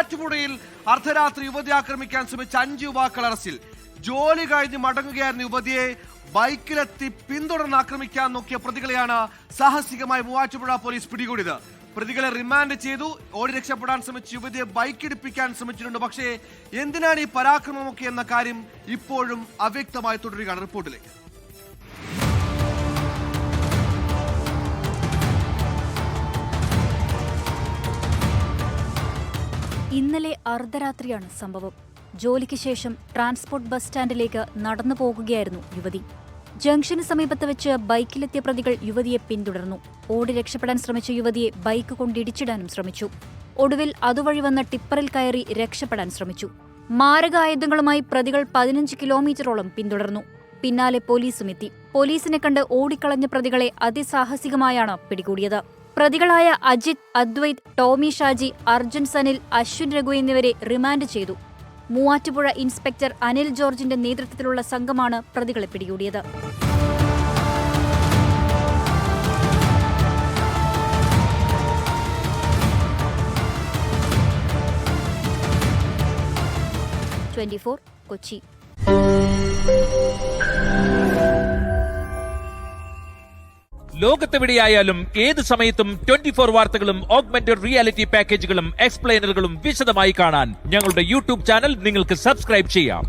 മൂവാറ്റുപുഴയിൽ അർദ്ധരാത്രി യുവതി ആക്രമിക്കാൻ ശ്രമിച്ച 5 യുവാക്കൾ അറസ്റ്റിൽ. ജോലി കഴിഞ്ഞ് മടങ്ങുകയായിരുന്ന യുവതിയെ ബൈക്കിലെത്തി പിന്തുടർന്ന് ആക്രമിക്കാൻ നോക്കിയ പ്രതികളെയാണ് സാഹസികമായി മൂവാറ്റുപുഴ പോലീസ് പിടികൂടിയത്. പ്രതികളെ റിമാൻഡ് ചെയ്തു. ഓടി രക്ഷപ്പെടാൻ ശ്രമിച്ച യുവതിയെ ബൈക്കിടിപ്പിക്കാൻ ശ്രമിച്ചിട്ടുണ്ട്. പക്ഷേ എന്തിനാണ് ഈ പരാക്രമമൊക്കെ എന്ന കാര്യം ഇപ്പോഴും അവ്യക്തമായി തുടരുകയാണ്. റിപ്പോർട്ടിലേക്ക്. ഇന്നലെ അർദ്ധരാത്രിയാണ് സംഭവം. ജോലിക്ക് ശേഷം ട്രാൻസ്പോർട്ട് ബസ് സ്റ്റാൻഡിലേക്ക് നടന്നു പോകുകയായിരുന്നു യുവതി. ജംഗ്ഷന് സമീപത്ത് വെച്ച് ബൈക്കിലെത്തിയ പ്രതികൾ യുവതിയെ പിന്തുടർന്നു. ഓടി രക്ഷപ്പെടാൻ ശ്രമിച്ച യുവതിയെ ബൈക്ക് കൊണ്ടിടിച്ചിടാനും ശ്രമിച്ചു. ഒടുവിൽ അതുവഴി വന്ന ടിപ്പറിൽ കയറി രക്ഷപ്പെടാൻ ശ്രമിച്ചു. മാരകായുധങ്ങളുമായി പ്രതികൾ 15 കിലോമീറ്ററോളം പിന്തുടർന്നു. പിന്നാലെ പോലീസും എത്തി. പോലീസിനെ കണ്ട് ഓടിക്കളഞ്ഞ പ്രതികളെ അതിസാഹസികമായാണ് പിടികൂടിയത്. പ്രതികളായ അജിത്, അദ്വൈത്, ടോമി ഷാജി, അർജുൻ സനിൽ, അശ്വിൻ രഘു എന്നിവരെ റിമാൻഡ് ചെയ്തു. മൂവാറ്റുപുഴ ഇൻസ്പെക്ടർ അനിൽ ജോർജിന്റെ നേതൃത്വത്തിലുള്ള സംഘമാണ് പ്രതികളെ പിടികൂടിയത്. കൊച്ചി. ലോകത്തെവിടെയായാലും ഏത് സമയത്തും 24 വാർത്തകളും ഓഗ്മെന്റഡ് റിയാലിറ്റി പാക്കേജുകളും എക്സ്പ്ലെയിനറുകളും വിശദമായി കാണാൻ ഞങ്ങളുടെ യൂട്യൂബ് ചാനൽ നിങ്ങൾക്ക് സബ്സ്ക്രൈബ് ചെയ്യാം.